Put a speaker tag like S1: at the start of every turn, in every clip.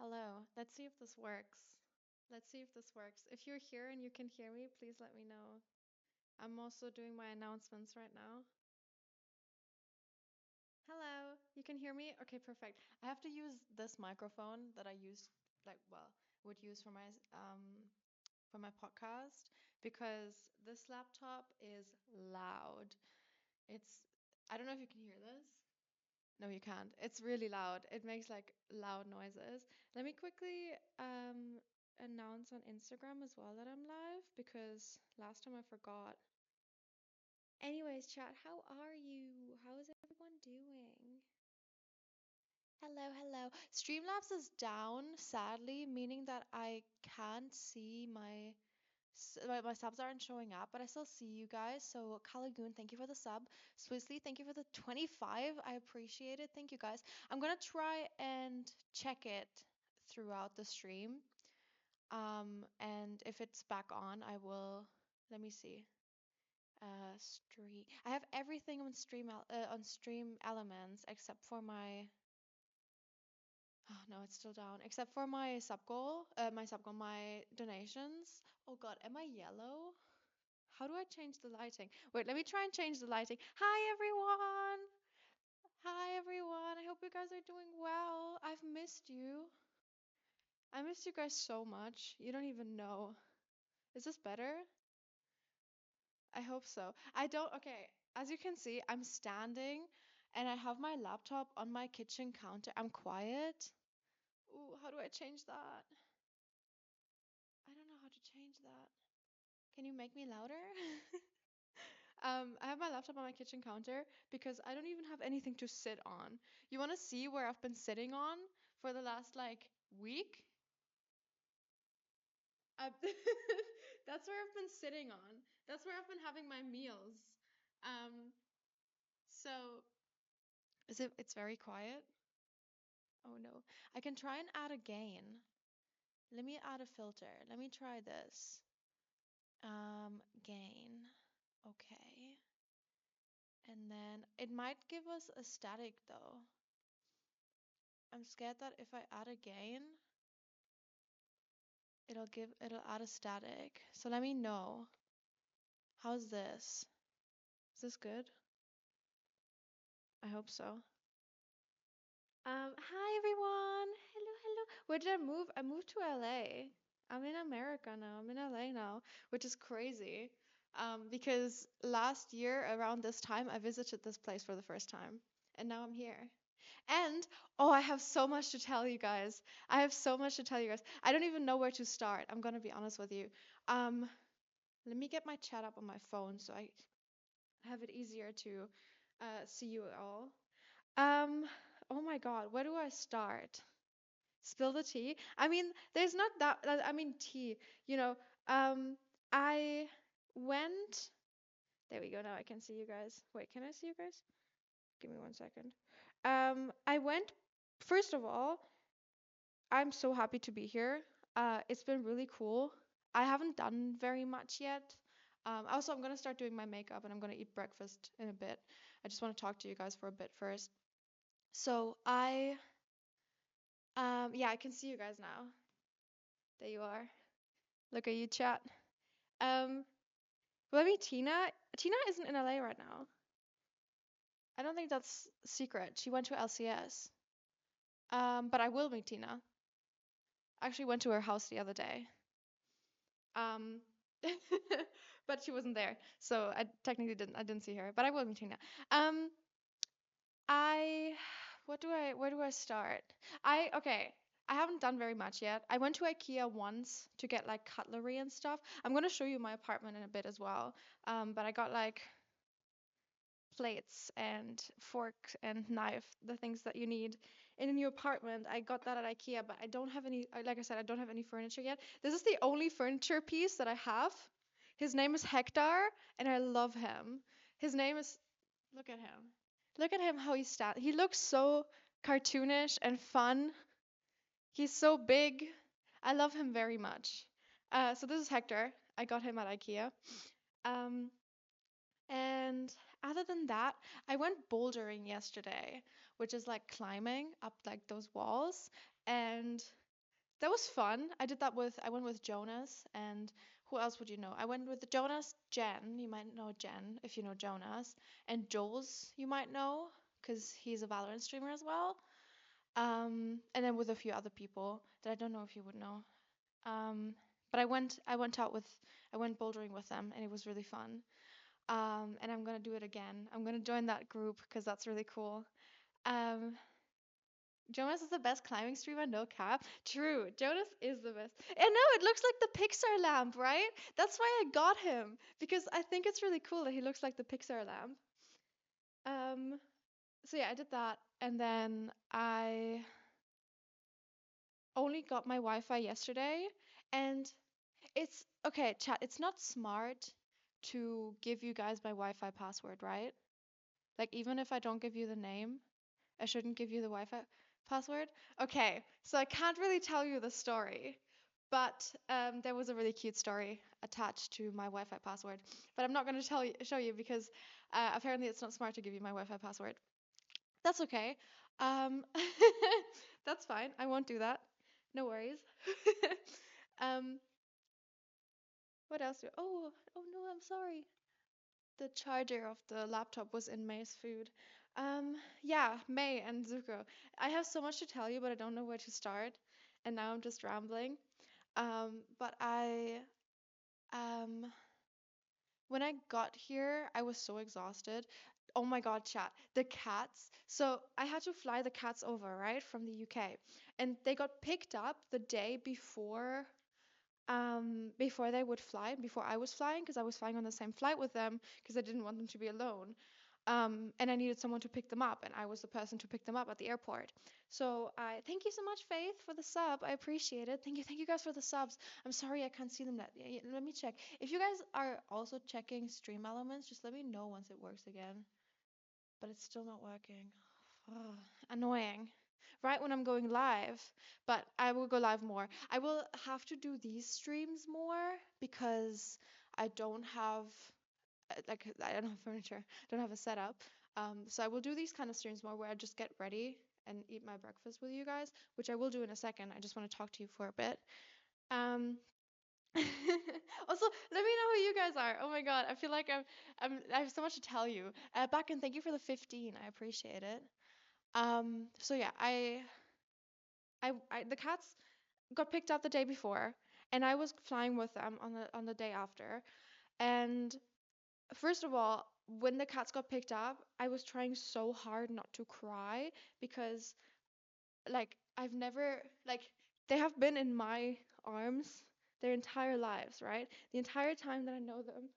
S1: Hello. Let's see if this works. Let's see if this works. If you're here and you can hear me, please let me know. I'm also doing my announcements right now. Hello. You can hear me? Okay, perfect. I have to use this microphone that I use would use for my podcast because this laptop is loud. It's I don't know if you can hear this. No, you can't. It's really loud. It makes like loud noises. Let me quickly announce on Instagram as well that I'm live because last time I forgot. Anyways, chat, how are you? How is everyone doing? Hello, hello. Streamlabs is down, sadly, meaning that I can't see my subs aren't showing up, but I still see you guys. So Kalagoon, thank you for the sub. Swizzly, thank you for the 25. I appreciate it. Thank you guys. I'm gonna try and check it throughout the stream. And if it's back on, I will. Let me see. Stream. I have everything on Stream Elements except for my. Oh no, it's still down. Except for my donations. Oh God, am I yellow? How do I change the lighting? Wait, let me try and change the lighting. Hi everyone! Hi everyone! I hope you guys are doing well. I've missed you. I missed you guys so much. You don't even know. Is this better? I hope so. Okay, as you can see, I'm standing and I have my laptop on my kitchen counter. I'm quiet. Ooh, how do I change that? I don't know how to change that. Can you make me louder? I have my laptop on my kitchen counter because I don't even have anything to sit on. You want to see where I've been sitting on for the last like week? I That's where I've been sitting on. That's where I've been having my meals. Um, so it's very quiet? Oh no. I can try and add a gain. Let me add a filter. Let me try this. Gain. Okay. And then it might give us a static though. I'm scared that if I add a gain, it'll add a static. So let me know. How's this? Is this good? I hope so. Hi everyone. Hello, hello. Where did I move? I moved to LA. I'm in America now. I'm in LA now, which is crazy. Because last year around this time I visited this place for the first time, and now I'm here. And oh, I have so much to tell you guys. I have so much to tell you guys. I don't even know where to start. I'm gonna be honest with you. Um, Let me get my chat up on my phone so I have it easier to see you all. Um, oh my God, where do I start? Spill the tea? I mean, there's not that, I mean, tea, you know. Um, I went, there we go, now I can see you guys. Wait, can I see you guys? Give me 1 second. I went, first of all, I'm so happy to be here. It's been really cool. I haven't done very much yet. Also, I'm gonna start doing my makeup and I'm gonna eat breakfast in a bit. I just want to talk to you guys for a bit first. So yeah, I can see you guys now. There you are. Look at you, chat. Um, let me Tina. Tina isn't in LA right now. I don't think that's secret. She went to LCS. But I will meet Tina. I actually went to her house the other day. Um, but she wasn't there, so I technically didn't see her. But I will be meeting now. Um, I where do I start? Okay. I haven't done very much yet. I went to IKEA once to get like cutlery and stuff. I'm gonna show you my apartment in a bit as well. But I got like plates and fork and knife, the things that you need in a new apartment. I got that at IKEA, but I don't have any, like I said, I don't have any furniture yet. This is the only furniture piece that I have. His name is Hector, and I love him. His name is, look at him. Look at him, how he stands. He looks so cartoonish and fun. He's so big. I love him very much. So this is Hector. I got him at IKEA. Um, and other than that, I went bouldering yesterday, which is like climbing up like those walls. And That was fun. I went with Jonas and who else would you know? I went with Jonas, Jen, you might know Jen if you know Jonas, and Jules, you might know, because he's a Valorant streamer as well. And then with a few other people that I don't know if you would know. Um, but I went bouldering with them and it was really fun. And I'm gonna do it again. I'm gonna join that group because that's really cool. Um, Jonas is the best climbing streamer, no cap. True, Jonas is the best. I know, it looks like the Pixar lamp, right? That's why I got him, because I think it's really cool that he looks like the Pixar lamp. Um, so yeah, I did that, and then I only got my Wi-Fi yesterday, and it's okay, chat, it's not smart to give you guys my Wi-Fi password, right? Like even if I don't give you the name, I shouldn't give you the Wi-Fi password. Okay, so I can't really tell you the story, but there was a really cute story attached to my Wi-Fi password. But I'm not going to show you because apparently it's not smart to give you my Wi-Fi password. That's okay. Um, that's fine. I won't do that. No worries. um, what else? Oh no, I'm sorry. The charger of the laptop was in May's food. Yeah, May and Zuko. I have so much to tell you, but I don't know where to start. And now I'm just rambling. But um, when I got here, I was so exhausted. Oh my God, chat. The cats. So I had to fly the cats over, right, from the UK. And they got picked up the day before they would fly, before I was flying, because I was flying on the same flight with them, because I didn't want them to be alone. And I needed someone to pick them up, and I was the person to pick them up at the airport. So I thank you so much, Faith, for the sub. I appreciate it. Thank you guys for the subs. I'm sorry I can't see them. Let me check. If you guys are also checking Stream Elements, just let me know once it works again. But it's still not working. Ugh, annoying. Right when I'm going live, but I will go live more. I will have to do these streams more because I don't have like I don't have furniture, don't have a setup. So I will do these kind of streams more where I just get ready and eat my breakfast with you guys, which I will do in a second. I just want to talk to you for a bit. Um, Also, let me know who you guys are. Oh my God, I feel like I have so much to tell you. Back and thank you for the 15. I appreciate it. So yeah, the cats got picked up the day before, and I was flying with them on the day after. And first of all, when the cats got picked up, I was trying so hard not to cry because like I've never like they have been in my arms their entire lives, right? The entire time that I know them.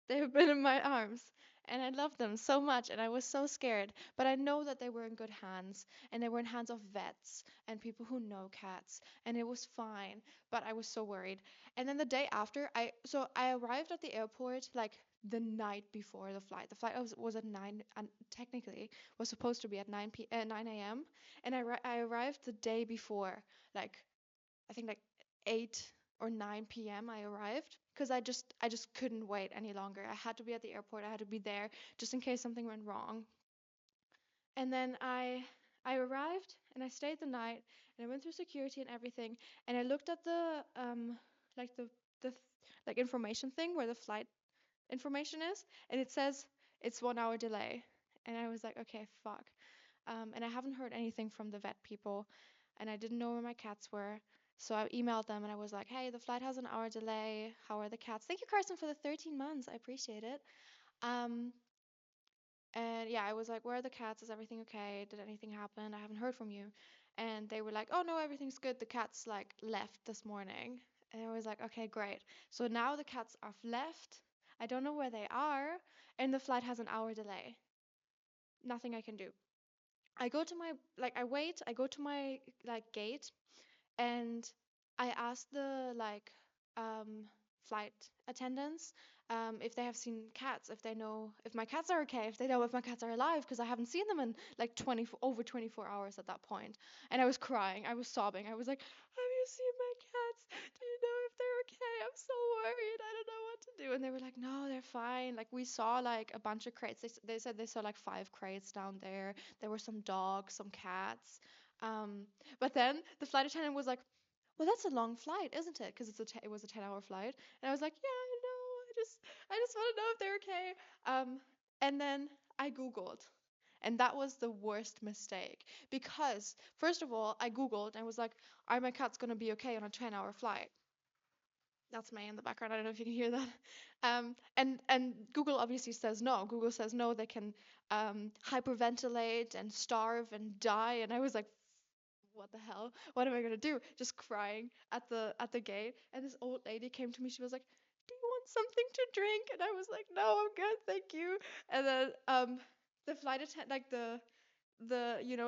S1: They have been in my arms, and I love them so much, and I was so scared. But I know that they were in good hands, and they were in hands of vets and people who know cats, and it was fine. But I was so worried. And then the day after, I arrived at the airport like the night before the flight. The flight was at 9, and technically was supposed to be at 9 a.m. And I arrived the day before, like I think like 8 or 9 p.m. I arrived because I just couldn't wait any longer. I had to be at the airport. I had to be there just in case something went wrong. And then I arrived and I stayed the night and I went through security and everything and I looked at the like the like information thing where the flight information is and it says it's 1 hour delay. And I was like, okay, fuck. And I haven't heard anything from the vet people, and I didn't know where my cats were. So I emailed them and I was like, hey, the flight has an hour delay. How are the cats? Thank you, Carson, for the 13 months. I appreciate it. Um, and yeah, I was like, where are the cats? Is everything okay? Did anything happen? I haven't heard from you. And they were like, oh no, everything's good. The cats like left this morning. And I was like, okay, great. So now the cats have left. I don't know where they are, and the flight has an hour delay. Nothing I can do. I go to my like I wait, I go to my like gate and I ask the like flight attendants if they have seen cats, if they know if my cats are okay, if they know if my cats are alive, because I haven't seen them in like over 24 hours at that point. And I was crying, I was sobbing, I was like, have you seen my cats? Do you know if they're okay? I'm so worried, I don't know what to do. And they were like, no, they're fine. Like we saw like a bunch of crates. They said they saw like 5 crates down there. There were some dogs, some cats. But then the flight attendant was like, well, that's a long flight, isn't it? Because it was a 10-hour flight. And I was like, yeah, I know. I just want to know if they're okay. And then I Googled. And that was the worst mistake because, first of all, I Googled and I was like, are my cats going to be okay on a 10-hour flight? That's May in the background. I don't know if you can hear that. And Google obviously says no. Google says no, they can hyperventilate and starve and die. And I was like, what the hell? What am I gonna do? Just crying at the gate. And this old lady came to me. She was like, "Do you want something to drink?" And I was like, "No, I'm good, thank you." And then the flight attendant, like the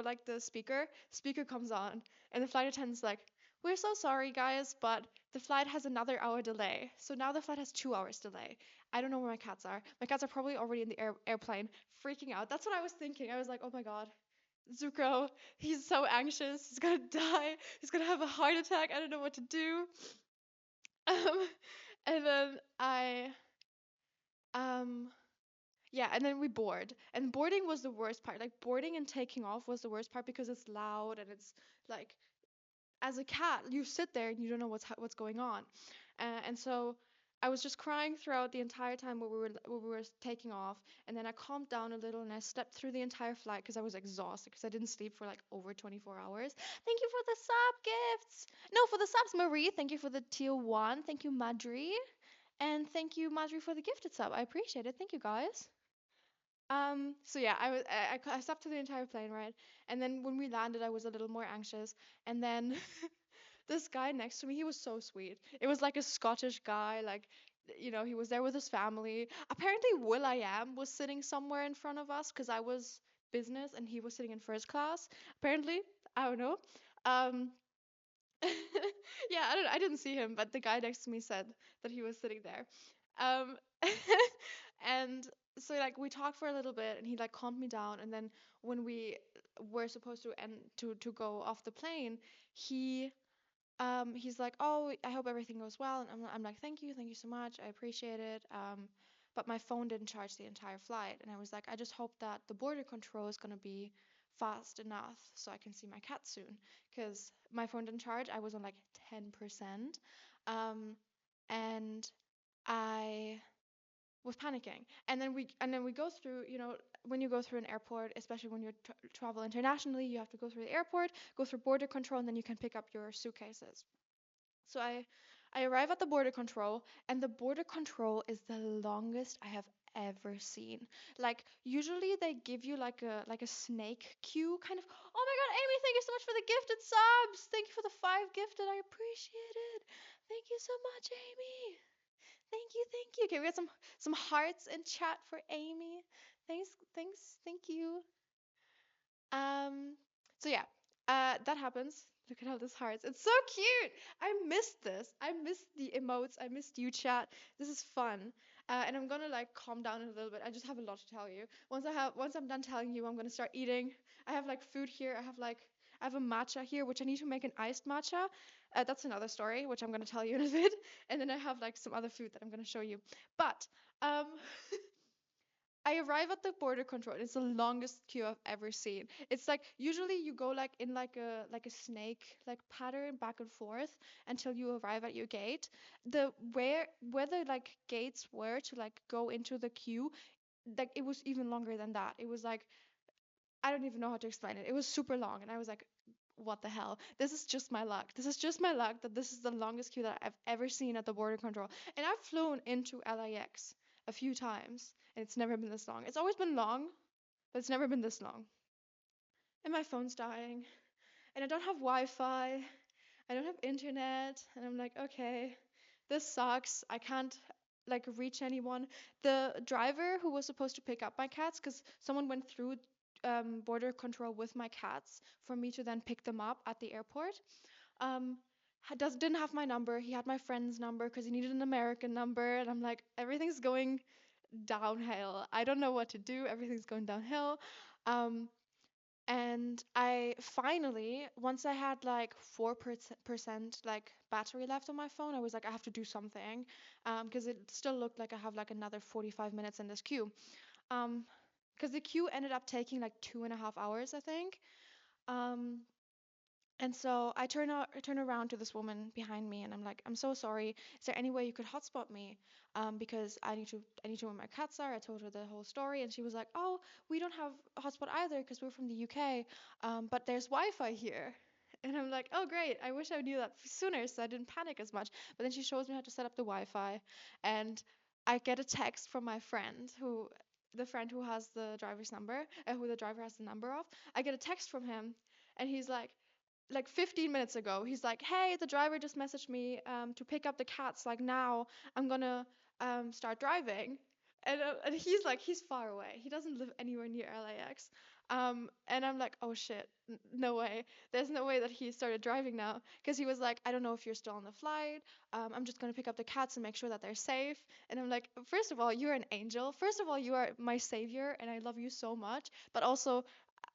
S1: like the speaker comes on, and the flight attendant's like, "We're so sorry, guys, but the flight has another hour delay. So now the flight has 2 hours delay. I don't know where my cats are. My cats are probably already in the airplane, freaking out." That's what I was thinking. I was like, "Oh my God, Zuko, he's so anxious. He's gonna die. He's gonna have a heart attack. I don't know what to do." Um, and then um, yeah, and then we board. And boarding was the worst part. Like boarding and taking off was the worst part because it's loud and it's like, as a cat, you sit there and you don't know what's going on. And so I was just crying throughout the entire time where we were taking off, and then I calmed down a little and I slept through the entire flight because I was exhausted because I didn't sleep for like over 24 hours. Thank you for the sub gifts. No, for the subs, Marie. Thank you for the tier 1. Thank you, Madri. And thank you, Madri, for the gifted sub. I appreciate it. Thank you, guys. So yeah, I slept through the entire plane ride, and then when we landed, I was a little more anxious, and then this guy next to me, he was so sweet. It was like a Scottish guy, like, he was there with his family. Apparently, Will.I.am was sitting somewhere in front of us because I was business and he was sitting in first class. Apparently, I don't know. Um, yeah, I didn't see him, but the guy next to me said that he was sitting there. Um, and so like we talked for a little bit and he like calmed me down, and then when we were supposed to end to go off the plane, he he's like, "Oh, I hope everything goes well." And I'm like, thank you so much. I appreciate it. But my phone didn't charge the entire flight. And I was like, I just hope that the border control is gonna be fast enough so I can see my cat soon. Because my phone didn't charge. I was on like 10%. Um, and I was panicking. And then we go through, when you go through an airport, especially when you travel internationally, you have to go through the airport, go through border control, and then you can pick up your suitcases. So I arrive at the border control, and the border control is the longest I have ever seen. Like usually they give you like a snake queue kind of. Oh my God, Amy, thank you so much for the gifted subs. Thank you for the 5 gifted. I appreciate it. Thank you so much, Amy. Thank you, thank you. Okay, we got some hearts in chat for Amy. Thanks, thank you. Um, so yeah, that happens. Look at all these hearts. It's so cute. I missed this. I missed the emotes. I missed you, chat. This is fun. And I'm gonna like calm down a little bit. I just have a lot to tell you. Once I'm done telling you, I'm gonna start eating. I have like food here. I have a matcha here, which I need to make an iced matcha. That's another story, which I'm gonna tell you in a bit. And then I have like some other food that I'm gonna show you. But um, I arrive at the border control. And it's the longest queue I've ever seen. It's like usually you go like in like a snake like pattern back and forth until you arrive at your gate. The where the like gates were to like go into the queue, like it was even longer than that. It was like, I don't even know how to explain it. It was super long, and I was like, what the hell? This is just my luck. This is just my luck that this is the longest queue that I've ever seen at the border control. And I've flown into LAX a few times, and it's never been this long. It's always been long, but it's never been this long. And my phone's dying, and I don't have Wi-Fi. I don't have internet, and I'm like, okay, this sucks. I can't like reach anyone. The driver who was supposed to pick up my cats, because someone went through border control with my cats for me to then pick them up at the airport. Didn't have my number. He had my friend's number because he needed an American number, and I'm like, everything's going downhill. I don't know what to do. Everything's going downhill. Um, and I finally, once I had like 4% like battery left on my phone, I was like, I have to do something, because it still looked like I have like another 45 minutes in this queue. Um, because the queue ended up taking like 2.5 hours, I think. Um, And so I turn around to this woman behind me, and I'm like, I'm so sorry. Is there any way you could hotspot me? Because I need to know where my cats are. I told her the whole story, and she was like, oh, we don't have a hotspot either because we're from the UK. But there's Wi-Fi here. And I'm like, oh, great. I wish I knew that sooner so I didn't panic as much. But then she shows me how to set up the Wi-Fi, and I get a text from my friend the friend who has the driver's number, who the driver has the number of. I get a text from him, and he's like 15 minutes ago, he's like, hey, the driver just messaged me to pick up the cats. Like now, I'm gonna start driving. And he's like, he's far away. He doesn't live anywhere near LAX. And I'm like, oh shit, no way. There's no way that he started driving now. Because he was like, I don't know if you're still on the flight. I'm just gonna pick up the cats and make sure that they're safe. And I'm like, first of all, you're an angel. First of all, you are my savior, and I love you so much. But also,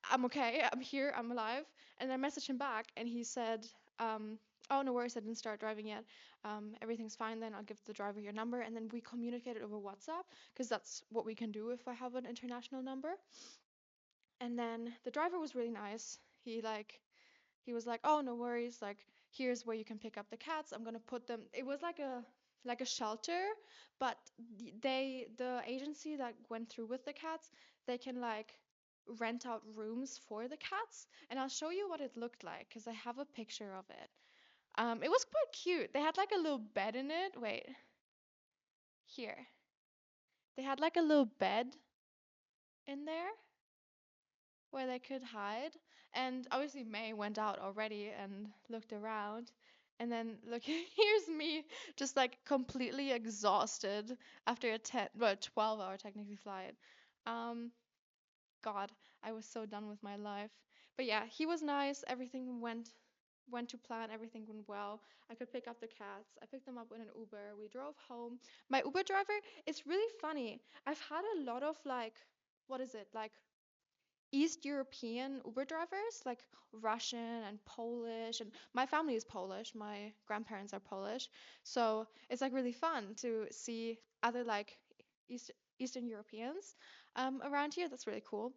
S1: I'm okay. I'm here. I'm alive. And I messaged him back, and he said, "Oh, no worries. I didn't start driving yet. Everything's fine. Then I'll give the driver your number." And then we communicated over WhatsApp because that's what we can do if I have an international number. And then the driver was really nice. He was like, "Oh, no worries. Like, here's where you can pick up the cats. I'm gonna put them." It was like a shelter, but the agency that went through with the cats, they can like rent out rooms for the cats, and I'll show you what it looked like because I have a picture of it. It was quite cute. They had like a little bed in it. Wait, here. They had like a little bed in there where they could hide. And obviously May went out already and looked around. And then look, here's me just like completely exhausted after a 12-hour technically flight. Um, God, I was so done with my life. But yeah, he was nice. Everything went to plan. Everything went well. I could pick up the cats. I picked them up in an Uber. We drove home. My Uber driver, it's really funny. I've had a lot of like, what is it? Like East European Uber drivers, like Russian and Polish, and my family is Polish. My grandparents are Polish, so it's like really fun to see other like East Eastern Europeans around here. That's really cool.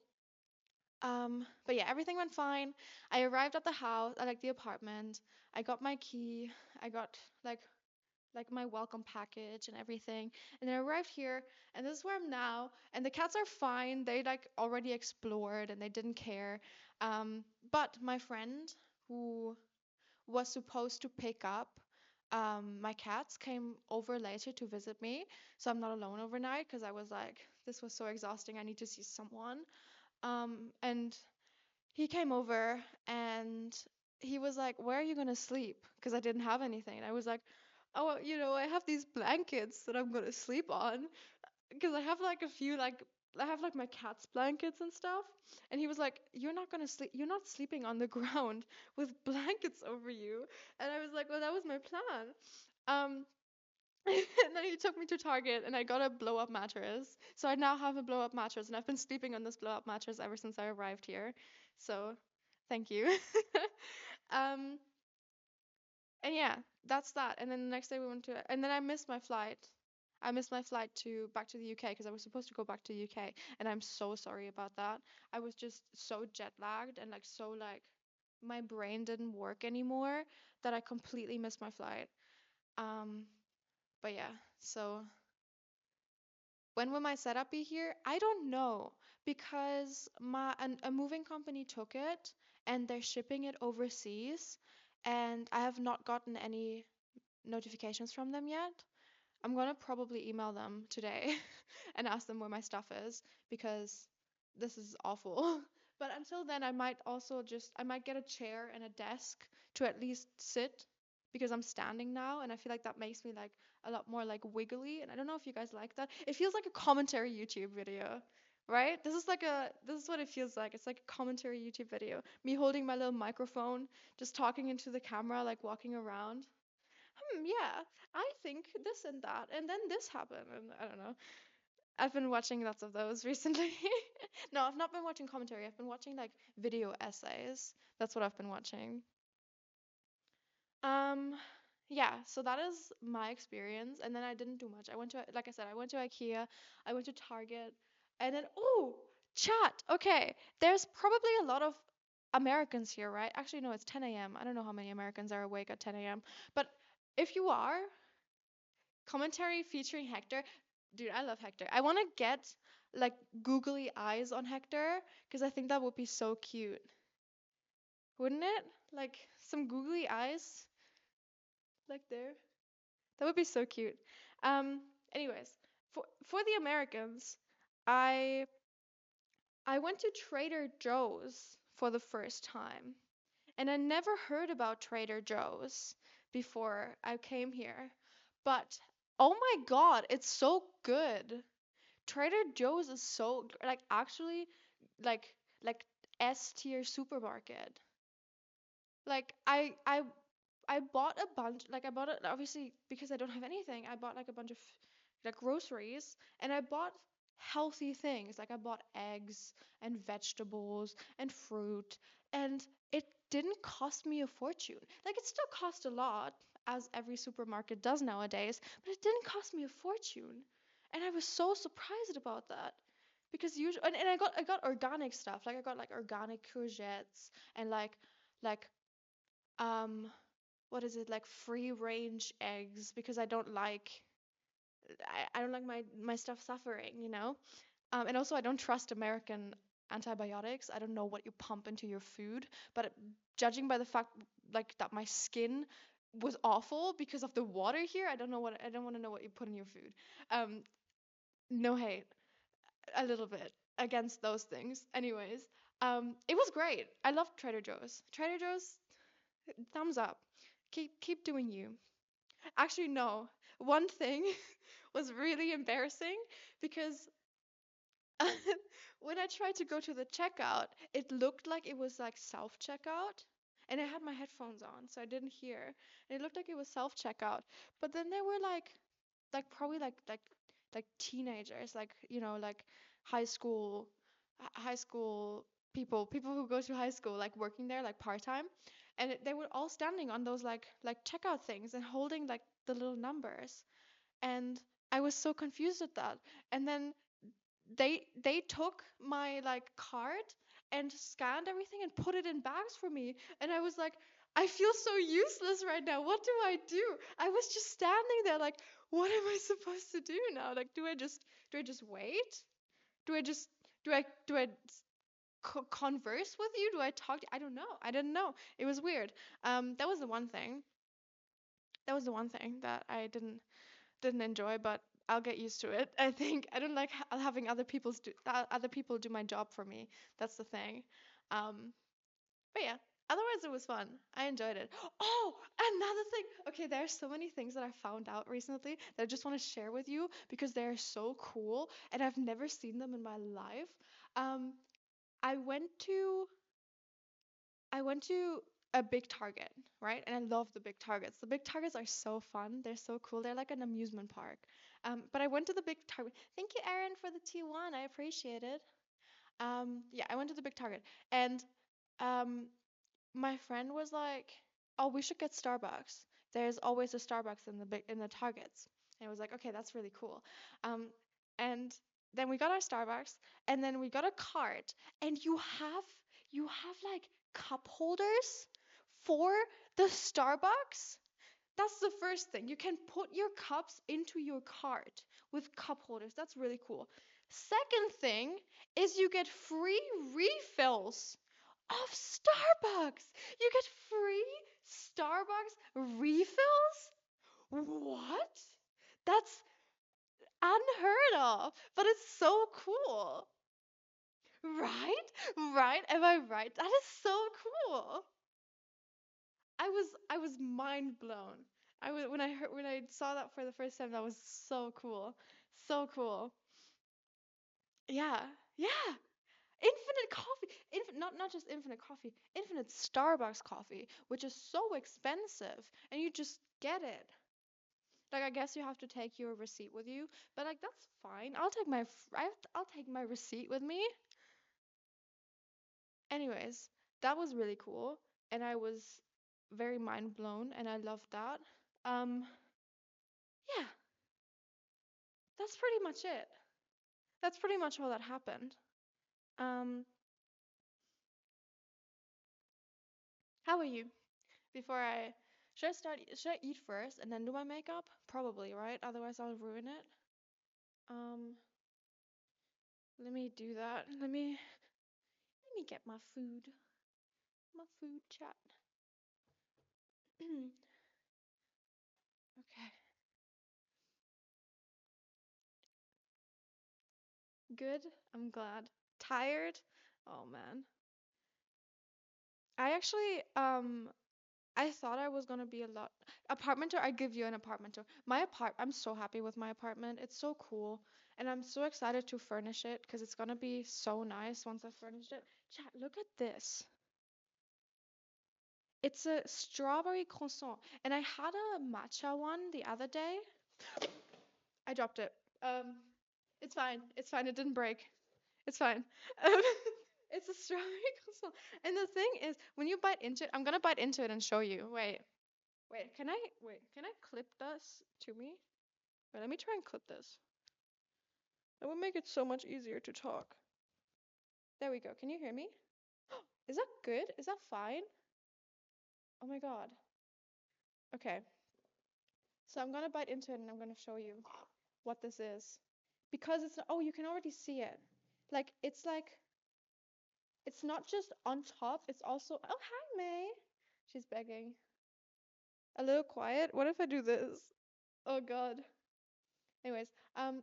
S1: But yeah, everything went fine. I arrived at the house, like the apartment. I got my key. I got like my welcome package and everything. And then I arrived here, and this is where I'm now. And the cats are fine. They like already explored and they didn't care. But my friend who was supposed to pick up my cats came over later to visit me. So I'm not alone overnight because I was like, this was so exhausting. I need to see someone. And he came over and he was like, where are you gonna sleep? Because I didn't have anything. And I was like, oh, well, I have these blankets that I'm gonna sleep on. Because I have like a few, like, I have like my cat's blankets and stuff. And he was like, you're not sleeping on the ground with blankets over you. And I was like, well, that was my plan. Um, and then he took me to Target and I got a blow up mattress. So I now have a blow up mattress and I've been sleeping on this blow up mattress ever since I arrived here. So thank you. um, and yeah, that's that. And then the next day we went to, and then I missed my flight. I missed my flight to back to the UK because I was supposed to go back to the UK, and I'm so sorry about that. I was just so jet lagged and like so like my brain didn't work anymore that I completely missed my flight. Um, but yeah, so when will my setup be here? I don't know because a moving company took it and they're shipping it overseas, and I have not gotten any notifications from them yet. I'm gonna probably email them today and ask them where my stuff is because this is awful. But until then, I might get a chair and a desk to at least sit because I'm standing now and I feel like that makes me like a lot more like wiggly. And I don't know if you guys like that. It feels like a commentary YouTube video, right? This is what it feels like. It's like a commentary YouTube video. Me holding my little microphone, just talking into the camera, like walking around. Yeah, I think this and that, and then this happened, and I don't know. I've been watching lots of those recently. No, I've not been watching commentary. I've been watching like video essays. That's what I've been watching. Um, yeah, so that is my experience, and then I didn't do much. Like I said, I went to IKEA, I went to Target, and then oh, chat. Okay, there's probably a lot of Americans here, right? Actually, no, it's 10 a.m. I don't know how many Americans are awake at 10 a.m. But if you are, commentary featuring Hector, dude, I love Hector. I want to get like googly eyes on Hector because I think that would be so cute, wouldn't it? Like some googly eyes, like there. That would be so cute. Anyways, for the Americans, I I went to Trader Joe's for the first time. And I never heard about Trader Joe's before I came here. But oh my God, it's so good. Trader Joe's is so like actually like S tier supermarket. Like I bought a bunch, like I bought it obviously because I don't have anything. I bought like a bunch of like groceries and I bought healthy things. Like I bought eggs and vegetables and fruit and it didn't cost me a fortune. Like it still cost a lot as every supermarket does nowadays, but it didn't cost me a fortune. And I was so surprised about that. Because usually and I got organic stuff. Like I got like organic courgettes and like um what is it like free range eggs because I don't like my stuff suffering, you know? And also I don't trust American antibiotics. I don't know what you pump into your food, but judging by the fact like that my skin was awful because of the water here, I don't want to know what you put in your food. Um, no hate, a little bit against those things. Anyways, it was great. I love Trader Joe's. Trader Joe's, thumbs up. Keep doing you. Actually, no. One thing was really embarrassing because when I tried to go to the checkout, it looked like it was like self checkout. And I had my headphones on, so I didn't hear. And it looked like it was self checkout. But then there were like probably like teenagers, like like high school high school people who go to high school, like working there like part-time. And they were all standing on those like checkout things and holding like the little numbers. And I was so confused at that. And then they took my like card and scanned everything and put it in bags for me. And I was like, I feel so useless right now. What do I do? I was just standing there like, what am I supposed to do now? Like, do I just wait? Do I just do I converse with you? Do I talk to you? I don't know. I didn't know. It was weird. That was the one thing. That was the one thing that I didn't enjoy, but I'll get used to it. I think I don't like having other people do my job for me. That's the thing. Um, but yeah, otherwise it was fun. I enjoyed it. Oh, another thing. Okay, there are so many things that I found out recently that I just want to share with you because they're so cool and I've never seen them in my life. Um, I went to I went to a big Target, right? And I love the big Targets. The big Targets are so fun. They're so cool. They're like an amusement park. But I went to the big Target. Thank you, Erin, for the T1. I appreciate it. Yeah, I went to the big Target, and um, my friend was like, "Oh, we should get Starbucks. There's always a Starbucks in the Targets." And I was like, "Okay, that's really cool." Um, and then we got our Starbucks, and then we got a cart, and you have like cup holders for the Starbucks. That's the first thing. You can put your cups into your cart with cup holders. That's really cool. Second thing is you get free refills of Starbucks. You get free Starbucks refills? What? That's unheard of, but it's so cool. Right? Right? Am I right? That is so cool. I was mind blown. When I saw that for the first time, that was so cool. So cool. Yeah. Yeah. Infinite coffee. Not just infinite coffee, infinite Starbucks coffee, which is so expensive, and you just get it. Like I guess you have to take your receipt with you, but like that's fine. I'll take my receipt with me. Anyways, that was really cool, and I was very mind blown, and I loved that. Um, yeah, that's pretty much it. That's pretty much all that happened. Um, How are you? Before I should I eat first and then do my makeup? Probably, right? Otherwise I'll ruin it. Um, let me do that. Let me get my food. My food chat. Okay. Good. I'm glad. Tired? Oh man. I actually I thought I was gonna be a lot apartment tour. I give you an apartment tour. I'm so happy with my apartment. It's so cool, and I'm so excited to furnish it because it's gonna be so nice once I furnish it. Chat, look at this. It's a strawberry croissant, and I had a matcha one the other day. I dropped it. Um, it's fine. It's fine. It didn't break. It's fine. Um, it's a strawberry croissant, and the thing is, when you bite into it, I'm gonna bite into it and show you. Can I clip this to me? Wait, let me try and clip this. That would make it so much easier to talk. There we go. Can you hear me? Is that good? Is that fine? Oh my god. Okay. So I'm gonna bite into it and I'm gonna show you what this is. Because oh, you can already see it. Like, it's not just on top, it's also, oh, hi, May. She's begging. A little quiet? What if I do this? Oh god. Anyways,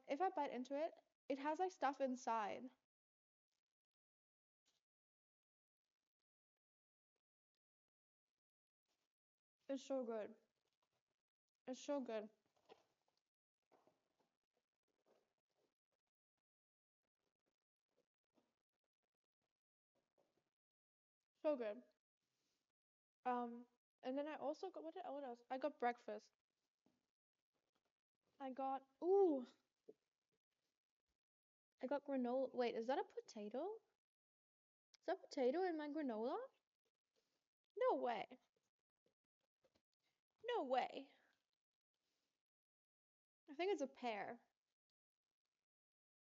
S1: if I bite into it, it has like stuff inside. It's so good. It's so good. So good. Um, and then I also got what else? I got breakfast. Ooh, I got granola. Wait, is that a potato? Is that potato in my granola? No way. No way. I think it's a pear.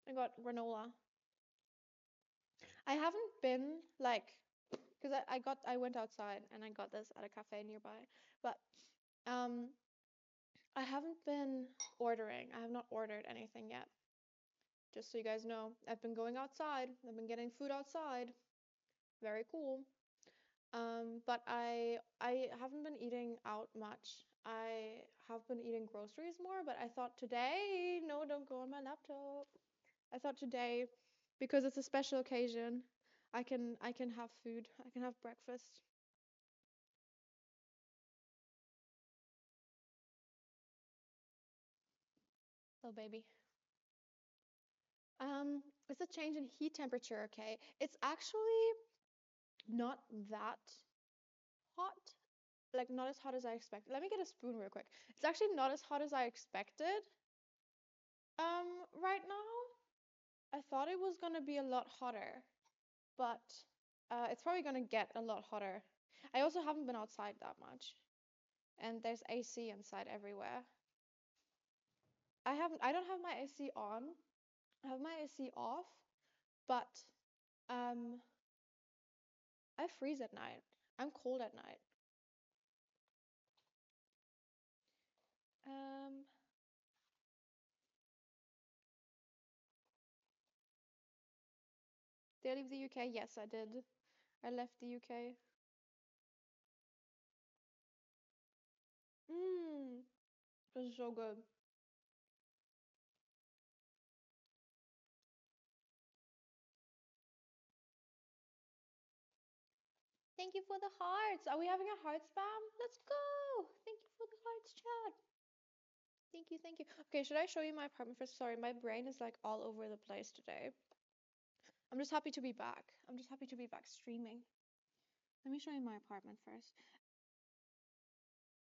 S1: I got granola. I haven't been like, because I went outside and I got this at a cafe nearby, but um, I haven't been ordering. I have not ordered anything yet. Just so you guys know, I've been going outside. I've been getting food outside. Very cool. But I haven't been eating out much. I have been eating groceries more, but I thought today, no, don't go on my laptop. I thought today, because it's a special occasion, I can have food. I can have breakfast. Little baby. It's a change in heat temperature, okay? It's actually not that hot. Like not as hot as I expected. Let me get a spoon real quick. It's actually not as hot as I expected. Right now, I thought it was gonna be a lot hotter, but it's probably gonna get a lot hotter. I also haven't been outside that much, and there's AC inside everywhere. I don't have my AC on. I have my AC off, but um, I freeze at night. I'm cold at night. Um, did I leave the UK? Yes, I did. I left the UK. Mmm, this is so good. Thank you for the hearts. Are we having a heart spam? Let's go. Thank you for the hearts, chat. Thank you, thank you. Okay, should I show you my apartment first? Sorry, my brain is like all over the place today. I'm just happy to be back. I'm just happy to be back streaming. Let me show you my apartment first.